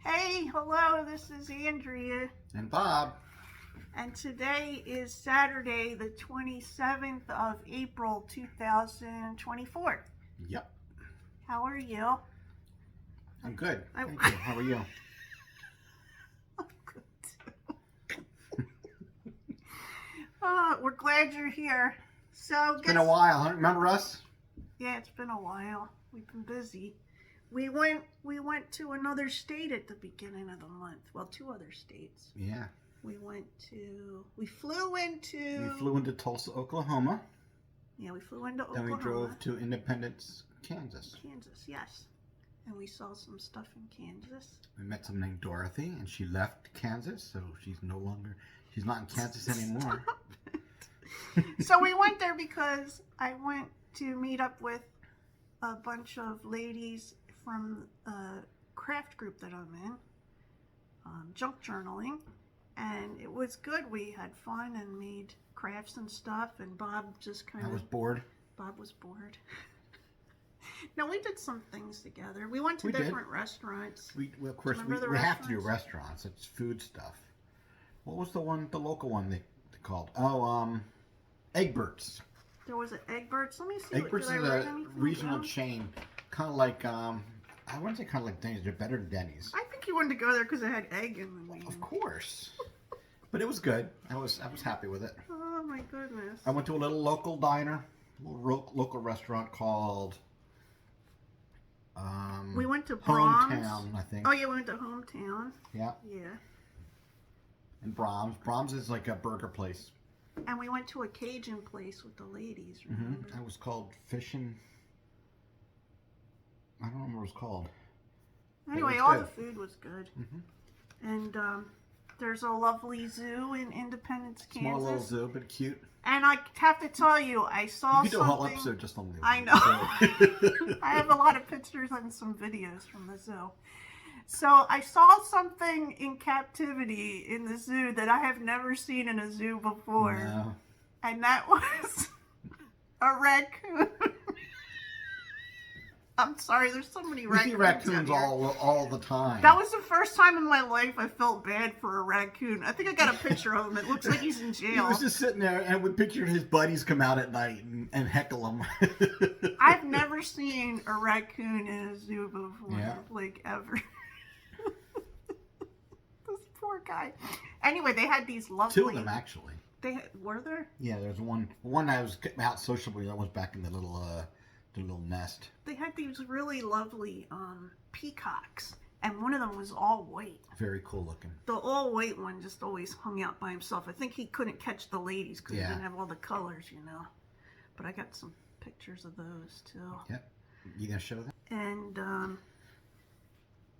Hey, hello, this is Andrea, And Bob. and today is Saturday, the 27th of April, 2024. Yep. How are you? I'm good. Thank you. How are you? I'm good. We're glad you're here. So, It's been a while, huh? Remember us? Yeah, it's been a while. We've been busy. We went to another state at the beginning of the month. Well, two other states. Yeah. We flew into Tulsa, Oklahoma. Yeah, we flew into Then Oklahoma. we drove to Independence, Kansas. Kansas, yes. And we saw some stuff in Kansas. We met someone named Dorothy, and she left Kansas, so she's not in Kansas anymore. So we went there because I went to meet up with a bunch of ladies from a craft group that I'm in, junk journaling, and it was good. We had fun and made crafts and stuff, and Bob just kind of... I was bored. Bob was bored. No, we did some things together. We went to different restaurants. Of course, we have to do restaurants. It's food stuff. What was the local one they called? Oh, Egbert's. There was an Egbert's. Let me see. Egbert's is a regional chain, kind of like I wouldn't say kind of like Denny's. They're better than Denny's. I think you wanted to go there because it had egg in the name. Of course, but it was good. I was happy with it. Oh my goodness! I went to a little local diner, a little local restaurant called. We went to Brahms. Hometown, I think. Oh yeah, we went to Hometown. Yeah. Yeah. And Brahms. Brahms is like a burger place. And we went to a Cajun place with the ladies, remember? It was called Fishin'. I don't remember what it was called. Anyway, all the food was good. And there's a lovely zoo in Independence, Kansas. Small little zoo, but cute. And I have to tell you, I saw something. You could do a whole episode just on the zoo. I know. I have a lot of pictures and some videos from the zoo. So I saw something in captivity in the zoo that I have never seen in a zoo before. No. And that was a raccoon. I'm sorry, there's so many raccoons. We see raccoons all the time. That was the first time in my life I felt bad for a raccoon. I think I got a picture of him. It looks like he's in jail. He was just sitting there, and we pictured his buddies come out at night and heckle him. I've never seen a raccoon in a zoo before, like ever. This poor guy. Anyway, they had these lovely... Two of them, actually. Were there? Yeah, there's one that was out socially. That was back in the little nest. They had these really lovely peacocks, and one of them was all white. Very cool looking. The all white one just always hung out by himself. I think he couldn't catch the ladies because he didn't have all the colors, you know. But I got some pictures of those too. Yep. You gonna show them? And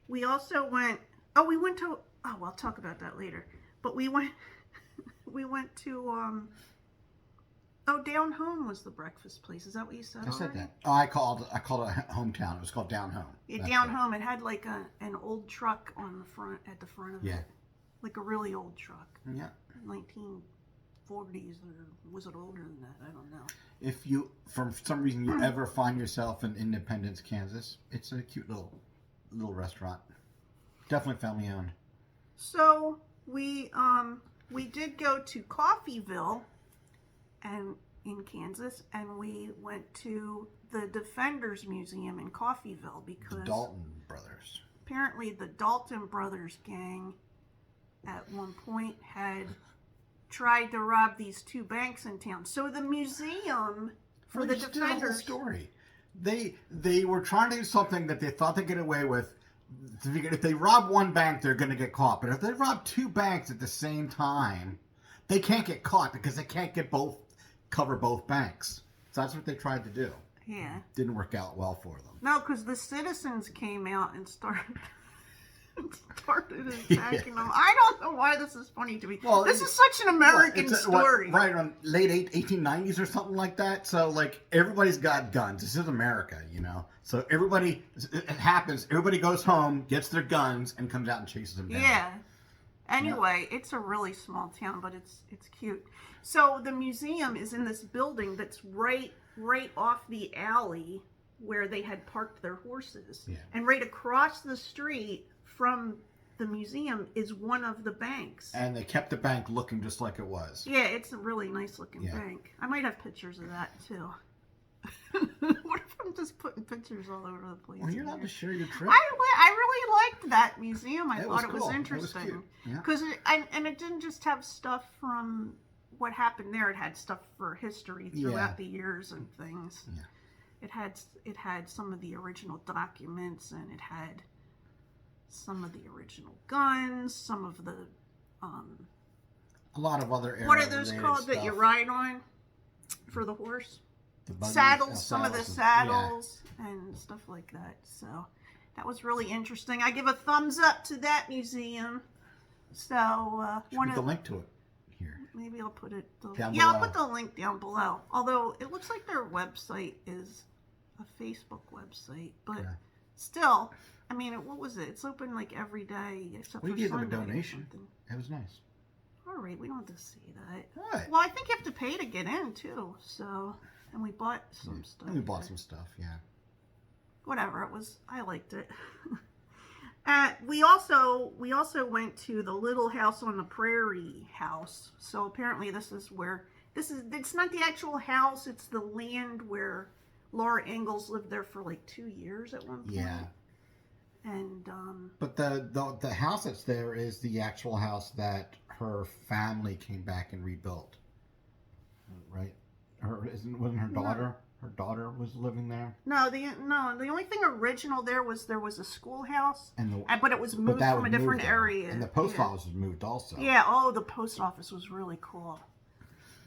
we also went. I'll talk about that later. But we went to Down Home was the breakfast place. Is that what you said? I said that. Oh, I called it Hometown. It was called Down Home. Yeah, Down Home. It had like an old truck on the front, at the front of it. Like a really old truck. Yeah. 1940s, or was it older than that? I don't know. If you, for some reason, you ever find yourself in Independence, Kansas, it's a cute little restaurant. Definitely family owned. So we did go to Coffeyville, and in Kansas, and we went to the Defenders Museum in Coffeyville because the Dalton brothers. Apparently, the Dalton brothers gang at one point had tried to rob these two banks in town. So the museum for the Defenders. The whole story. They were trying to do something that they thought they'd get away with. If they rob one bank, they're going to get caught. But if they rob two banks at the same time, they can't get caught because they can't cover both banks. So that's what they tried to do. Yeah. Didn't work out well for them. No, because the citizens came out and started attacking them. I don't know why this is funny to me. Well, this is such an American story. Right, on late 1890s or something like that. So, like, everybody's got guns. This is America, you know. So it happens. Everybody goes home, gets their guns, and comes out and chases them down. Yeah. Anyway, it's a really small town, but it's cute. So the museum is in this building that's right off the alley where they had parked their horses. Yeah. And right across the street from the museum is one of the banks. And they kept the bank looking just like it was. Yeah, it's a really nice looking bank. I might have pictures of that too. What if I'm just putting pictures all over the place? Well, you're allowed to share your trip. I really liked that museum. I thought it was cool. interesting. Because And it didn't just have stuff from what happened there. It had stuff for history throughout the years and things. Yeah. It had some of the original documents, and it had some of the original guns, some of the a lot of other what are those called that you ride on for the horse? Saddles, some of the saddles and stuff like that. So that was really interesting. I give a thumbs up to that museum. So put the link to it here. Maybe I'll put it down below. I'll put the link down below. Although it looks like their website is a Facebook website, but still, I mean, what was it? It's open like every day except we for gave them a Sunday donation. It was nice. All right, we don't have to see that. What? Well, I think you have to pay to get in too. So, and we bought some stuff. And we bought some stuff. Yeah. Whatever it was, I liked it. We also went to the Little House on the Prairie house. So apparently it's not the actual house, it's the land where Laura Ingalls lived there for like 2 years at one point. Yeah. And but the house that's there is the actual house that her family came back and rebuilt. Right? Wasn't her daughter? No. Her daughter was living there. No, the only thing original there was a schoolhouse, but it was moved that from a different area. And the post office was moved also. Yeah. Oh, the post office was really cool.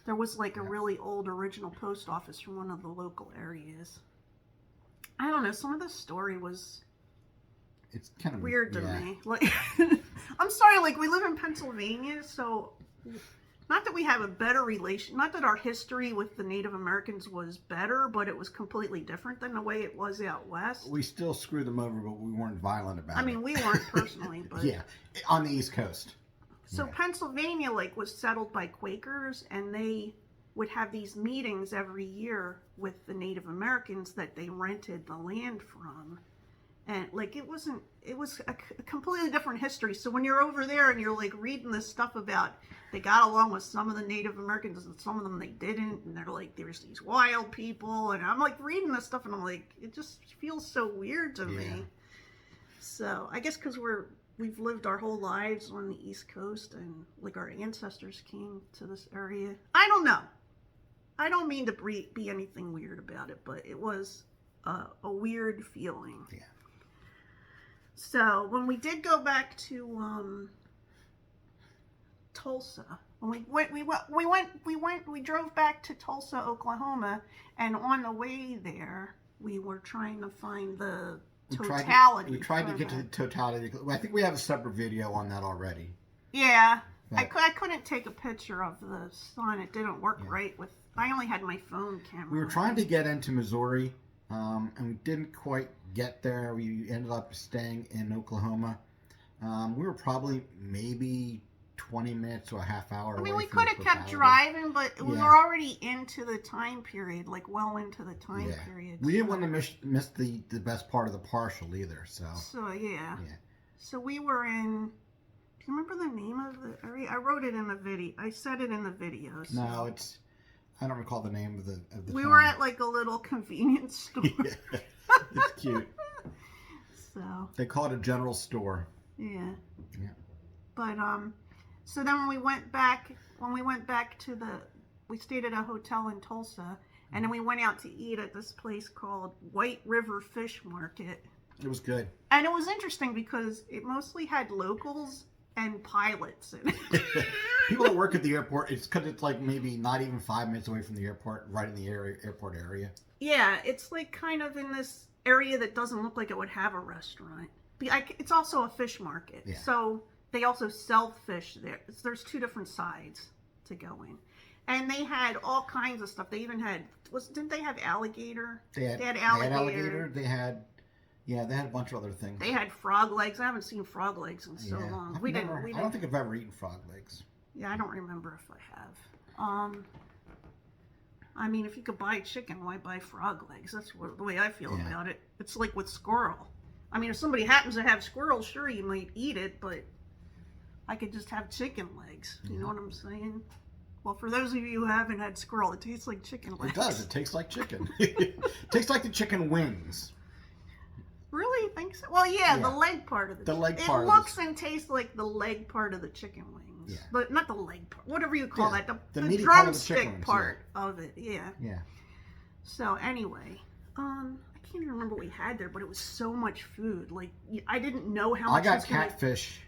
There was like a really old original post office from one of the local areas. I don't know. Some of the story was. It's kind of weird to me. Like, I'm sorry. Like, we live in Pennsylvania, so. Not that we have a better relation, not that our history with the Native Americans was better, but it was completely different than the way it was out west. We still screwed them over, but we weren't violent about it. I mean, we weren't personally, but... Yeah, on the East Coast. So Pennsylvania, like, was settled by Quakers, and they would have these meetings every year with the Native Americans that they rented the land from. And, like, it was a completely different history. So when you're over there and you're, like, reading this stuff about they got along with some of the Native Americans and some of them they didn't, and they're like, there's these wild people, and I'm, like, reading this stuff, and I'm like, it just feels so weird to me. So I guess because we've lived our whole lives on the East Coast, and, like, our ancestors came to this area. I don't know. I don't mean to be anything weird about it, but it was a weird feeling. Yeah. So when we did go back to Tulsa, when we drove back to Tulsa, Oklahoma, and on the way there, we were trying to find the totality. We tried to get to the totality. I think we have a separate video on that already. Yeah, but I couldn't take a picture of the sun. It didn't work right with. I only had my phone camera. We were trying to get into Missouri, and we didn't quite get there. We ended up staying in Oklahoma. We were probably maybe 20 minutes or a half hour away. I mean, we from could have kept driving, but we were already into the time period, like well into the time period. We didn't want to miss the best part of the partial either. So yeah. So we were in. Do you remember the name of the area? I wrote it in the video. I said it in the video. So. No, it's. I don't recall the name of the. We were at like a little convenience store. It's cute. So they call it a general store. Yeah. Yeah. But so then when we went back to we stayed at a hotel in Tulsa, and then we went out to eat at this place called White River Fish Market. It was good. And it was interesting because it mostly had locals and pilots in it. People that work at the airport, it's because it's like maybe not even 5 minutes away from the airport, right in the airport area. Yeah, it's like kind of in this area that doesn't look like it would have a restaurant. It's also a fish market. Yeah. So they also sell fish there. There's two different sides to go in. And they had all kinds of stuff. They even had, didn't they have alligator? They had alligator. They had alligator. They had a bunch of other things. They had frog legs. I haven't seen frog legs in so long. I don't think I've ever eaten frog legs. Yeah, I don't remember if I have. I mean, if you could buy chicken, why buy frog legs? That's the way I feel about it. It's like with squirrel. I mean, if somebody happens to have squirrel, sure, you might eat it, but I could just have chicken legs. You know what I'm saying? Well, for those of you who haven't had squirrel, it tastes like chicken legs. It does. It tastes like chicken. It tastes like the chicken wings. Really? You think so? Well, yeah, the leg part of the leg it part. It looks and tastes like the leg part of the chicken wings. Yeah. But not the leg part. Whatever you call that. The meaty part of the drumstick chicken wings, part of it. Yeah. Yeah. So anyway, I can't even remember what we had there, but it was so much food. Like I didn't know how much. I got catfish.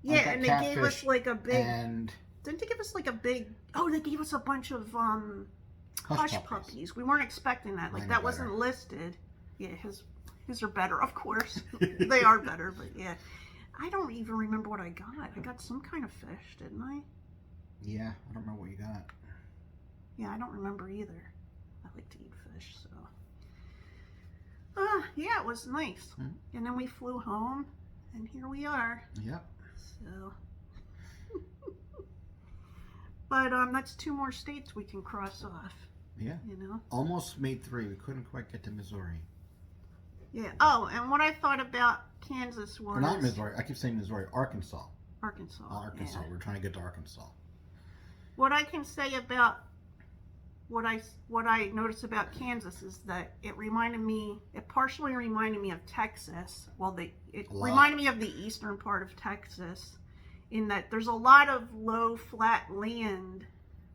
Yeah, and they gave us like a big. And didn't they give us like a big? Oh, they gave us a bunch of hush puppies. We weren't expecting that. Like that wasn't listed. Yeah, his are better, of course. They are better, but yeah. I don't even remember what I got. I got some kind of fish, didn't I? Yeah, I don't remember what you got. Yeah, I don't remember either. I like to eat fish, so. Yeah, it was nice. Mm-hmm. And then we flew home, and here we are. Yep. So. But that's 2 more states we can cross off. Yeah. You know? Almost made 3. We couldn't quite get to Missouri. Yeah. Oh, and what I thought about Kansas was... Or not Missouri. I keep saying Missouri. Arkansas. Arkansas. Arkansas. Yeah. We're trying to get to Arkansas. What I can say about what I noticed about Kansas is that it partially reminded me of Texas. Well, it reminded me of the eastern part of Texas, in that there's a lot of low, flat land.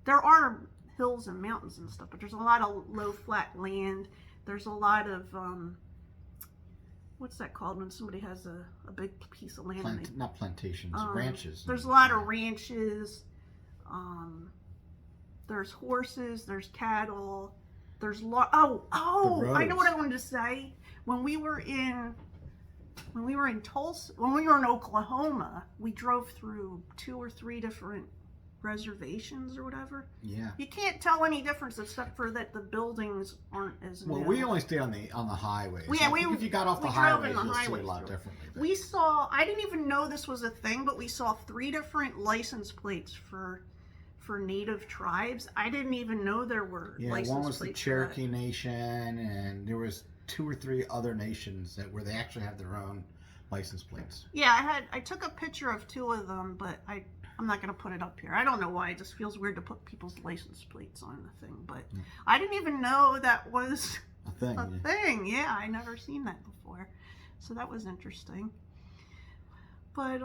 There are hills and mountains and stuff, but there's a lot of low, flat land. There's a lot of what's that called when somebody has a big piece of land? Not plantations, ranches. There's a lot of ranches. There's horses. There's cattle. There's I know what I wanted to say. When we were in Tulsa, when we were in Oklahoma, we drove through 2 or 3 different reservations or whatever. Yeah. You can't tell any difference except for that the buildings aren't as new. Well, we only stay on the highways. Yeah, if you got off the highways, you'll see a lot differently. We saw, I didn't even know this was a thing, but we saw 3 different license plates for native tribes. I didn't even know there were license plates. Yeah, one was the Cherokee Nation, and there was 2 or 3 other nations where they actually have their own license plates. Yeah, I took a picture of 2 of them, but I'm not going to put it up here. I don't know why. It just feels weird to put people's license plates on the thing, but I didn't even know that was a thing. Yeah, I never seen that before, so that was interesting. But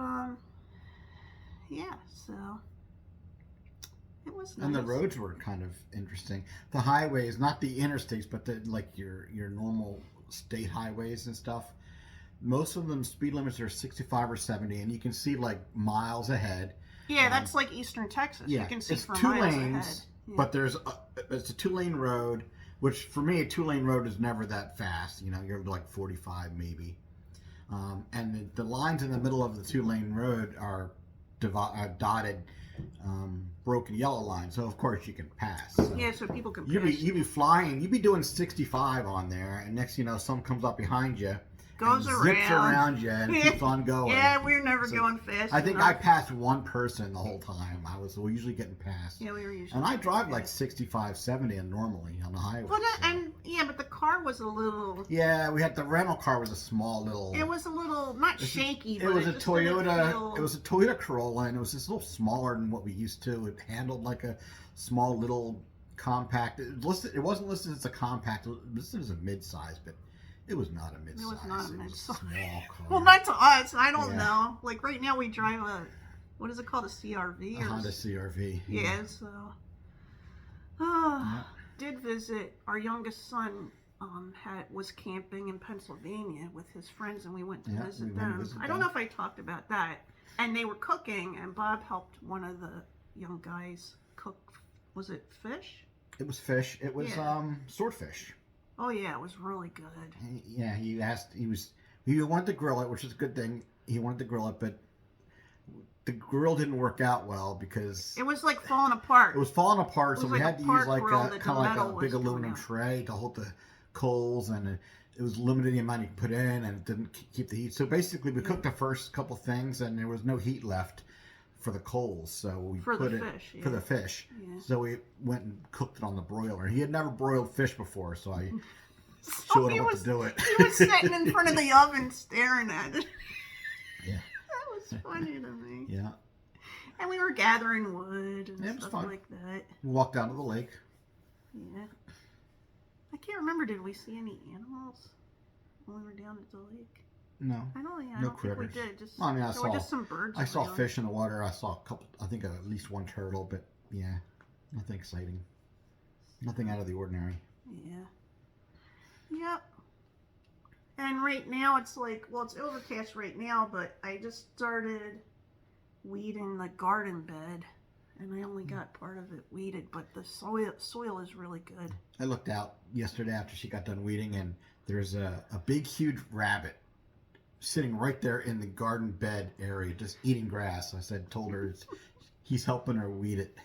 yeah, so it was nice. And the roads were kind of interesting. The highways, not the interstates, but your normal state highways and stuff. Most of them speed limits are 65 or 70, and you can see like miles ahead. Yeah, that's like Eastern Texas. Yeah, you can see it's for 2 miles lanes, ahead. Yeah. but it's a 2-lane road, which for me a 2-lane road is never that fast. You know, you're like 45 maybe, and the lines in the middle of the 2-lane road are dotted, broken yellow lines. So of course you can pass. So yeah, so people can. You'd be flying. You'd be doing 65 on there, and next someone comes up behind you. Zips around you and keeps on going. Yeah, we're never going fast. I think I passed 1 person the whole time. We're usually getting passed. Yeah, we were usually. And I drive like 65, 70 normally on the highway. But but the car was a little. Yeah, the rental car was a small little. It was a little not shaky. It was a Toyota. It was a Toyota Corolla, and it was just a little smaller than what we used to. It handled like a small little compact. It wasn't listed as a compact. It was listed as a mid-size, but. It was not a mid-size. It was not a mid-size. Small car. Well, not to us. I don't know. Like right now we drive what is it called? A CRV? A Honda CRV. Yeah, so. Did visit. Our youngest son was camping in Pennsylvania with his friends, and we went to visit them. I don't know if I talked about that. And they were cooking, and Bob helped one of the young guys cook. Was it fish? It was fish. It was swordfish. Oh yeah, it was really good. Yeah, he wanted to grill it, which is a good thing. He wanted to grill it, but the grill didn't work out well because it was like falling apart. It was falling apart, so we had to use like a big aluminum out. tray to hold the coals, and it was limited the amount you could put in, and it didn't keep the heat. So basically, we cooked the first couple things, and there was no heat left for the coals, so we put it for the fish. Yeah. So we went and cooked it on the broiler. He had never broiled fish before, so I Showing him what to do it. He was sitting in front of the oven staring at it. Yeah. That was funny to me. Yeah. And we were gathering wood and It was stuff fun. like that. We walked down to the lake. Yeah. I can't remember, did we see any animals when we were down at the lake? No. I don't No think critters. we did. Just, Well, I mean, there were just some birds. I saw around. fish in the water. I saw a couple, I think at least one turtle, but yeah, nothing exciting. Nothing out of the ordinary. Yeah. Yep. And right now it's like, well, it's overcast right now, but I just started weeding the garden bed, and I only got part of it weeded, but the soil is really good. I looked out yesterday after she got done weeding, and there's a big, huge rabbit sitting right there in the garden bed area, just eating grass. Told her he's helping her weed it.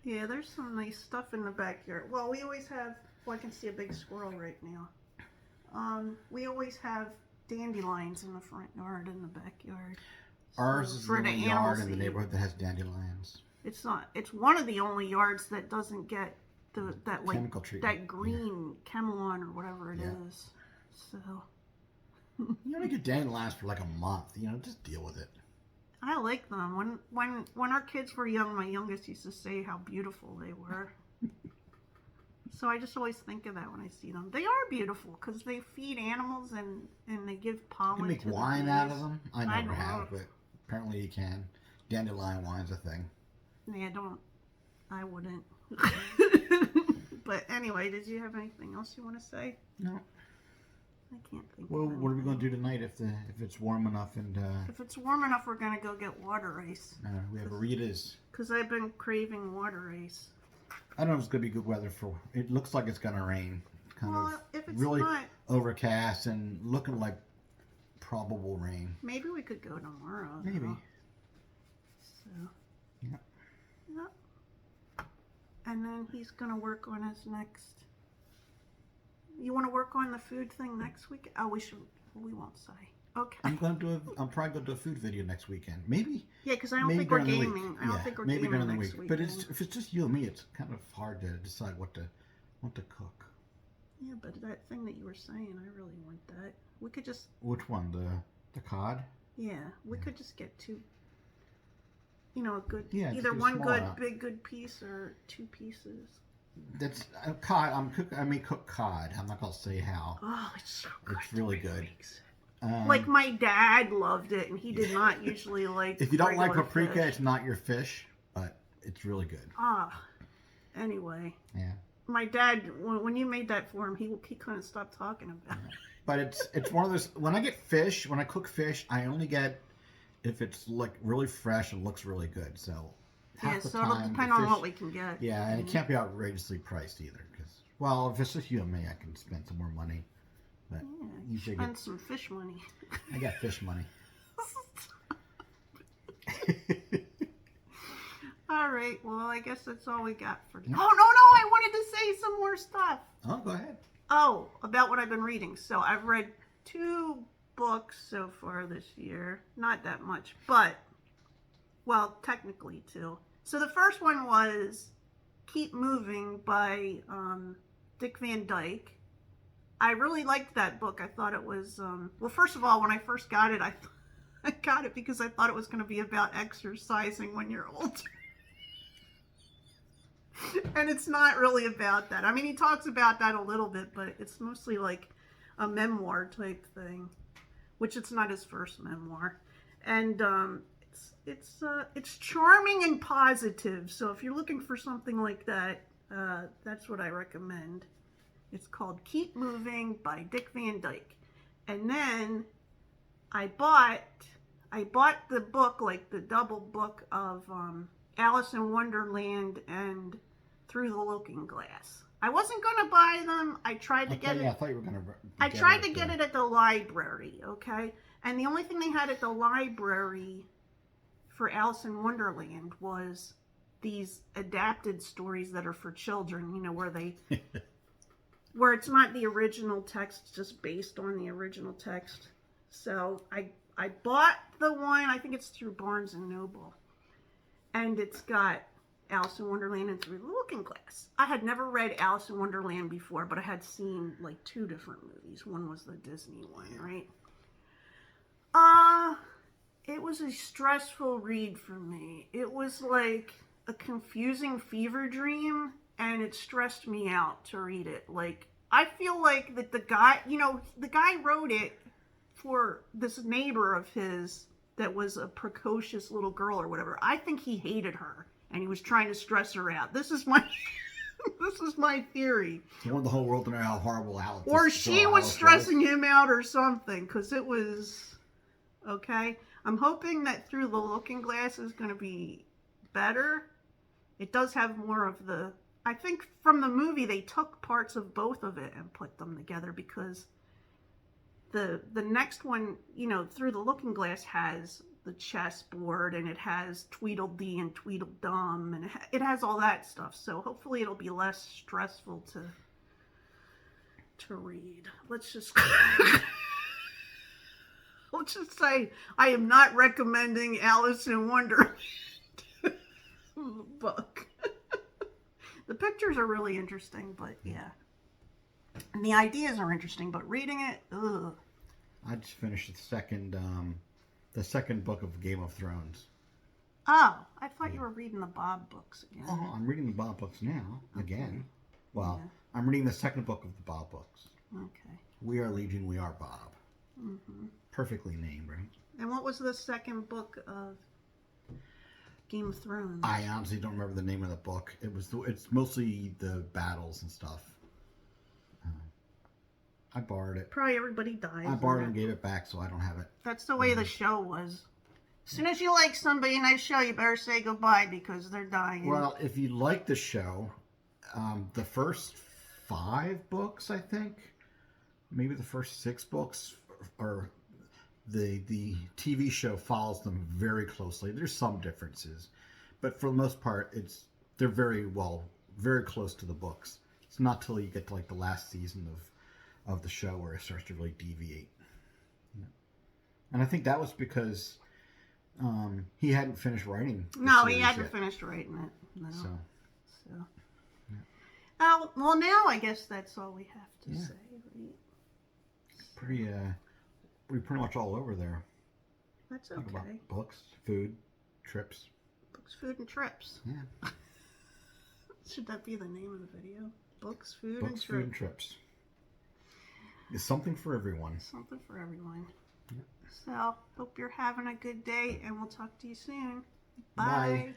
Yeah, there's some nice stuff in the backyard. Well, we always have, well, I can see a big squirrel right now. We always have dandelions in the front yard and the backyard. Ours So, is for the the only yard animals in the to eat. neighborhood that has dandelions. It's not. It's one of the only yards that doesn't get that like Chemical treatment. that green Chemelon or whatever it is. So You only get dandelions for like a month. Just deal with it. I like them. When our kids were young, my youngest used to say how beautiful they were. So I just always think of that when I see them. They are beautiful because they feed animals and they give pollen. You can make to the wine bees. out of them. I never know. have, but apparently you can. Dandelion wine's a thing. Yeah, I wouldn't. But anyway, did you have anything else you want to say? No. I can't think. Well, of what are we going anything. to do tonight if it's warm enough and If it's warm enough, we're gonna go get water ice. we have Rita's? Cause I've been craving water ice. I don't know if it's going to be good weather for. It looks like it's going to rain. It's kind Well, of if it's really not, overcast and looking like probable rain. maybe we could go tomorrow. Maybe. Though. So. Yep. Yep. And then he's gonna work on his next. You want to work on the food thing next week? Oh, we should. We won't say. Okay. I'm probably going to do a food video next weekend. Maybe. Yeah, because I don't Maybe think we're during the week. gaming. I don't think we're maybe gaming during the next week. week. But if it's just you and me, it's kind of hard to decide what to cook. Yeah, but that thing that you were saying, I really want that. We could just. Which one? The cod? Yeah, we could just get two. You know, a good. Yeah, just either get a one small good, amount. big good piece or two pieces. That's cod. I may cook cod. I'm not gonna say how. Oh, it's so good. It's really good. Like my dad loved it, and he did not usually like. If you don't like regular paprika, fish. it's not your fish, but it's really good. Anyway. Yeah. My dad, when you made that for him, he couldn't stop talking about it. But it's one of those. When I cook fish, I only get if it's like really fresh and looks really good. So half the So time, it'll depend the on fish- what we can get. Yeah, and it can't be outrageously priced either. Because if it's just you and me, I can spend some more money. But Yeah, usually spend some fish money. I got fish money. All right. Well, I guess that's all we got for today. Oh, no. I wanted to say some more stuff. Oh, go ahead. Oh, about what I've been reading. So I've read 2 books so far this year. Not that much, but, well, technically 2. So the first one was Keep Moving by Dick Van Dyke. I really liked that book. I thought it was, well, first of all, when I first got it, I got it because I thought it was going to be about exercising when you're older. And it's not really about that. I mean, he talks about that a little bit, but it's mostly like a memoir type thing, which it's not his first memoir. And it's charming and positive. So if you're looking for something like that, that's what I recommend. It's called Keep Moving by Dick Van Dyke. And then I bought the book, like the double book of Alice in Wonderland and Through the Looking Glass. I wasn't going to buy them. I tried to get it. I thought you were going to. I tried to get it at the library, okay? And the only thing they had at the library for Alice in Wonderland was these adapted stories that are for children, you know, where it's not the original text, it's just based on the original text. So I bought the one, I think it's through Barnes and Noble. And it's got Alice in Wonderland and Through the Looking Glass. I had never read Alice in Wonderland before, but I had seen like 2 different movies. One was the Disney one, right? It was a stressful read for me. It was like a confusing fever dream, and it stressed me out to read it. Like, I feel like that the guy, the guy wrote it for this neighbor of his that was a precocious little girl or whatever. I think he hated her, and he was trying to stress her out. This is my this is my theory. He wanted the whole world to know how horrible Alice. Or she was stressing him out or something, because it was okay. I'm hoping that Through the Looking Glass is going to be better. It does have more of the... I think from the movie they took parts of both of it and put them together, because the next one, Through the Looking Glass has the chessboard, and it has Tweedledee and Tweedledum, and it has all that stuff. So hopefully it'll be less stressful to read. Let's just say I am not recommending Alice in Wonderland book. The pictures are really interesting, but yeah. And the ideas are interesting, but reading it, ugh. I just finished the second book of Game of Thrones. Oh, I thought you were reading the Bob books again. Oh, I'm reading the Bob books now, again. Well, Yeah. I'm reading the second book of the Bob books. Okay. We Are Legion, We Are Bob. Mm-hmm. Perfectly named, right? And what was the second book of Game of Thrones? I honestly don't remember the name of the book. It's mostly the battles and stuff. I borrowed it. Probably everybody dies. I borrowed it and gave it back, so I don't have it. That's the way the show was. As soon as you like somebody in that show, you better say goodbye because they're dying. Well, if you like the show, the first 5 books, I think, maybe the first 6 books, or the TV show follows them very closely. There's some differences, but for the most part, they're very close to the books. It's not till you get to like the last season of the show where it starts to really deviate. Yeah. And I think that was because he hadn't finished writing. No, he hadn't finished writing it. No. So. Yeah. Well, now I guess that's all we have to say. Right? We're pretty much all over there. That's Talk okay. about books, food, trips. Books, food, and trips. Yeah. Should that be the name of the video? Books, food, Books, and food, and trips. It's something for everyone. Something for everyone. Yeah. So, hope you're having a good day, and we'll talk to you soon. Bye. Bye.